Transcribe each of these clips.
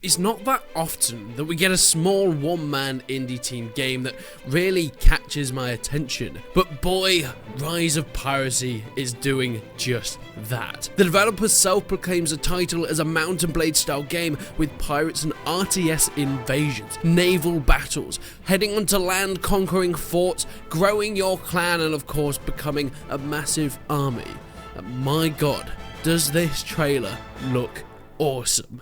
It's not that often that we get a small one-man indie team game that really catches my attention, but boy, Rise of Piracy is doing just that. The developer self-proclaims the title as a Mount and Blade style game with pirates and RTS invasions, naval battles, heading onto land, conquering forts, growing your clan, and of course becoming a massive army. And my god, does this trailer look awesome.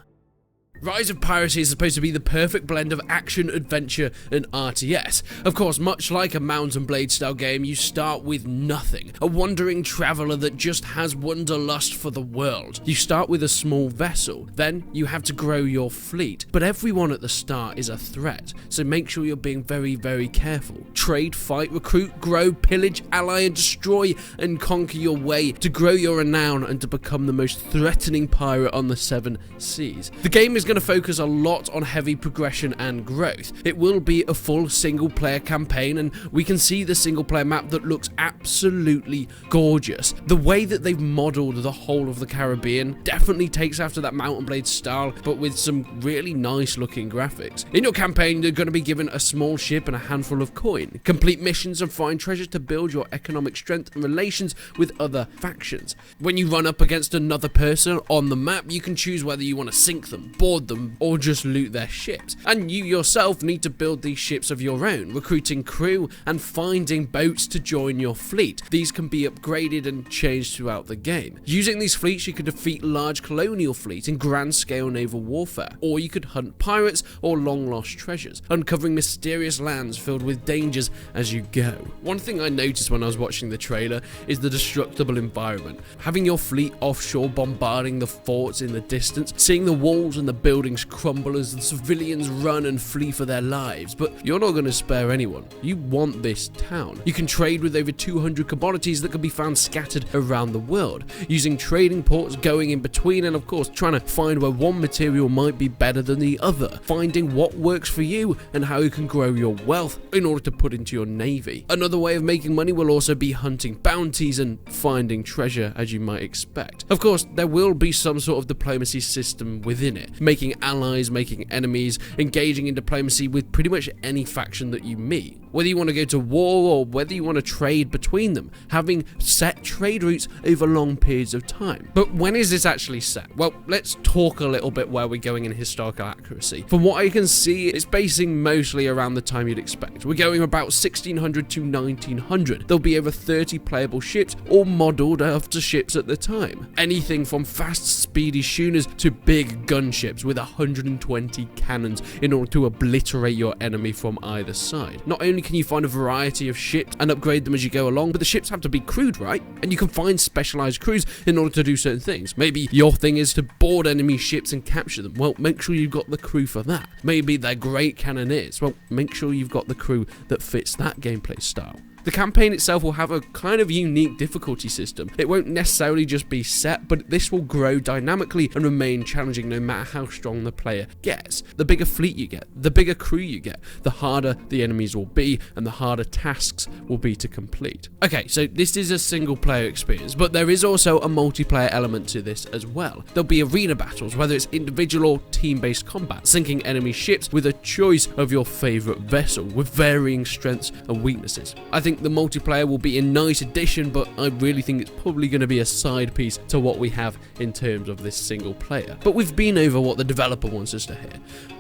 Rise of Piracy is supposed to be the perfect blend of action, adventure, and RTS. Of course, much like a Mount and Blade style game, you start with nothing. A wandering traveller that just has wanderlust for the world. You start with a small vessel, then you have to grow your fleet. But everyone at the start is a threat, so make sure you're being very, very careful. Trade, fight, recruit, grow, pillage, ally, and destroy, and conquer your way to grow your renown and to become the most threatening pirate on the 7 seas. The game is going to focus a lot on heavy progression and growth. It will be a full single player campaign, and we can see the single player map that looks absolutely gorgeous. The way that they've modeled the whole of the Caribbean definitely takes after that Mount and Blade style, but with some really nice looking graphics. In your campaign, you're going to be given a small ship and a handful of coin. Complete missions and find treasures to build your economic strength and relations with other factions. When you run up against another person on the map, you can choose whether you want to sink them, board them, or just loot their ships. And you yourself need to build these ships of your own, recruiting crew and finding boats to join your fleet. These can be upgraded and changed throughout the game. Using these fleets, you could defeat large colonial fleets in grand scale naval warfare, or you could hunt pirates or long lost treasures, uncovering mysterious lands filled with dangers as you go. One thing I noticed when I was watching the trailer is the destructible environment. Having your fleet offshore bombarding the forts in the distance, seeing the walls and the buildings crumble as the civilians run and flee for their lives, but you're not going to spare anyone. You want this town. You can trade with over 200 commodities that can be found scattered around the world, using trading ports going in between, and of course trying to find where one material might be better than the other, finding what works for you and how you can grow your wealth in order to put into your navy. Another way of making money will also be hunting bounties and finding treasure, as you might expect. Of course, there will be some sort of diplomacy system within it, making allies, making enemies, engaging in diplomacy with pretty much any faction that you meet. Whether you want to go to war or whether you want to trade between them, having set trade routes over long periods of time. But when is this actually set? Well, let's talk a little bit where we're going in historical accuracy. From what I can see, it's basing mostly around the time you'd expect. We're going about 1600 to 1900. There'll be over 30 playable ships, all modelled after ships at the time. Anything from fast, speedy schooners to big gunships with 120 cannons in order to obliterate your enemy from either side. Not only can you find a variety of ships and upgrade them as you go along, but the ships have to be crewed, right? And you can find specialized crews in order to do certain things. Maybe your thing is to board enemy ships and capture them. Well, make sure you've got the crew for that. Maybe they're great cannoneers. Well, make sure you've got the crew that fits that gameplay style. The campaign itself will have a kind of unique difficulty system. It won't necessarily just be set, but this will grow dynamically and remain challenging no matter how strong the player gets. The bigger fleet you get, the bigger crew you get, the harder the enemies will be, and the harder tasks will be to complete. Okay, so this is a single player experience, but there is also a multiplayer element to this as well. There'll be arena battles, whether it's individual or team-based combat, sinking enemy ships with a choice of your favourite vessel, with varying strengths and weaknesses. I think the multiplayer will be a nice addition, but I really think it's probably going to be a side piece to what we have in terms of this single player. But we've been over what the developer wants us to hear.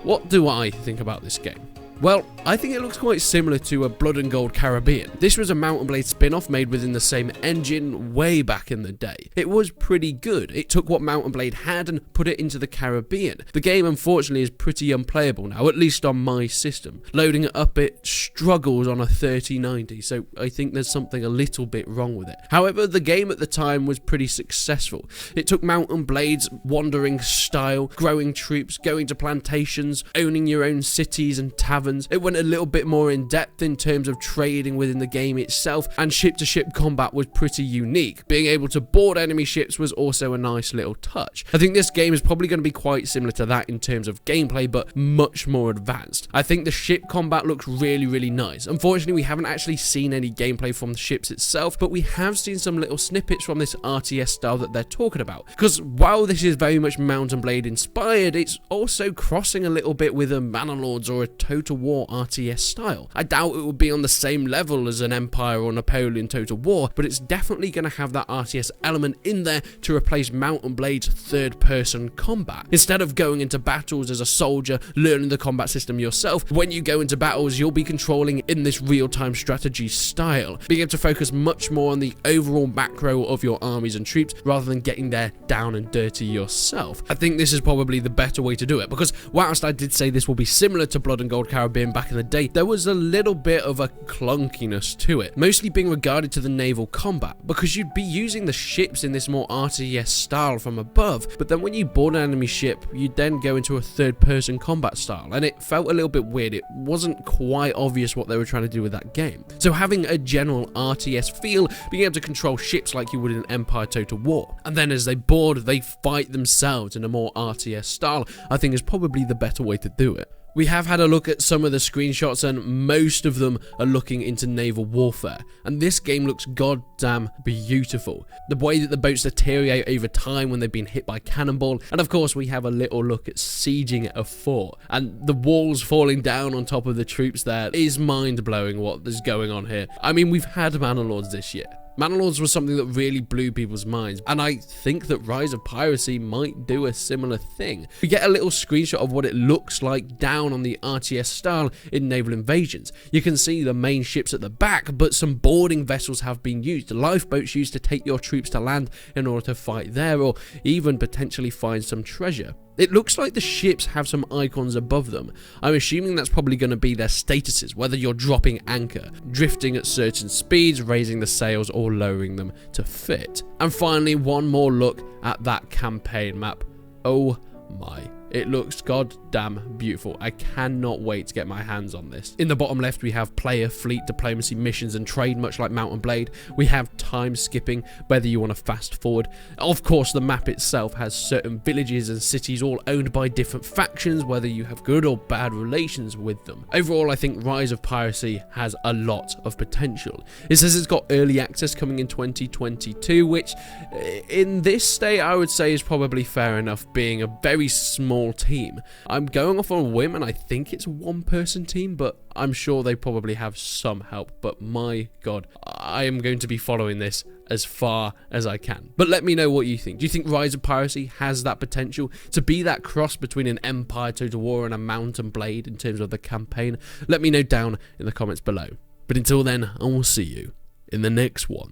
What do I think about this game? Well, I think it looks quite similar to a Blood and Gold Caribbean. This was a Mount and Blade spin-off made within the same engine way back in the day. It was pretty good. It took what Mount and Blade had and put it into the Caribbean. The game, unfortunately, is pretty unplayable now, at least on my system. Loading it up, it struggles on a 3090, so I think there's something a little bit wrong with it. However, the game at the time was pretty successful. It took Mount and Blade's wandering style, growing troops, going to plantations, owning your own cities and taverns, taverns. It went a little bit more in depth in terms of trading within the game itself, and ship-to-ship combat was pretty unique. Being able to board enemy ships was also a nice little touch. I think this game is probably going to be quite similar to that in terms of gameplay, but much more advanced. I think the ship combat looks really nice. Unfortunately, we haven't actually seen any gameplay from the ships itself, but we have seen some little snippets from this RTS style that they're talking about. Because while this is very much Mount and Blade inspired, it's also crossing a little bit with a Manor or a Total War RTS style. I doubt it would be on the same level as an Empire or Napoleon Total War, but it's definitely going to have that RTS element in there to replace Mount and Blade's third-person combat. Instead of going into battles as a soldier, learning the combat system yourself, when you go into battles, you'll be controlling in this real-time strategy style, being able to focus much more on the overall macro of your armies and troops rather than getting there down and dirty yourself. I think this is probably the better way to do it, because whilst I did say this will be similar to Blood and Gold Caribbean back in the day, there was a little bit of a clunkiness to it, mostly being regarded to the naval combat, because you'd be using the ships in this more RTS style from above, but then when you board an enemy ship, you'd then go into a third-person combat style, and it felt a little bit weird. It wasn't quite obvious what they were trying to do with that game. So having a general RTS feel, being able to control ships like you would in Empire Total War, and then as they board, they fight themselves in a more RTS style, I think is probably the better way to do it. We have had a look at some of the screenshots, and most of them are looking into naval warfare, and this game looks goddamn beautiful. The way that the boats deteriorate over time when they've been hit by cannonball, and of course we have a little look at sieging a fort, and the walls falling down on top of the troops there is mind-blowing what is going on here. I mean, we've had Manor Lords this year. Manor Lords was something that really blew people's minds, and I think that Rise of Piracy might do a similar thing. We get a little screenshot of what it looks like down on the RTS style in Naval Invasions. You can see the main ships at the back, but some boarding vessels have been used, lifeboats used to take your troops to land in order to fight there, or even potentially find some treasure. It looks like the ships have some icons above them. I'm assuming that's probably going to be their statuses, whether you're dropping anchor, drifting at certain speeds, raising the sails, or lowering them to fit. And finally, one more look at that campaign map. Oh my. It looks goddamn beautiful. I cannot wait to get my hands on this. In the bottom left, we have player, fleet, diplomacy, missions, and trade, much like Mount and Blade. We have time skipping, whether you want to fast forward. Of course, the map itself has certain villages and cities all owned by different factions, whether you have good or bad relations with them. Overall, I think Rise of Piracy has a lot of potential. It says it's got early access coming in 2022, which in this state I would say is probably fair enough, being a very small team. I'm going off on a whim and I think it's a one-person team, but I'm sure they probably have some help. But my god, I am going to be following this as far as I can. But let me know what you think. Do you think Rise of Piracy has that potential to be that cross between an Empire Total War and a Mount and Blade in terms of the campaign? Let me know down in the comments below. But until then, I will see you in the next one.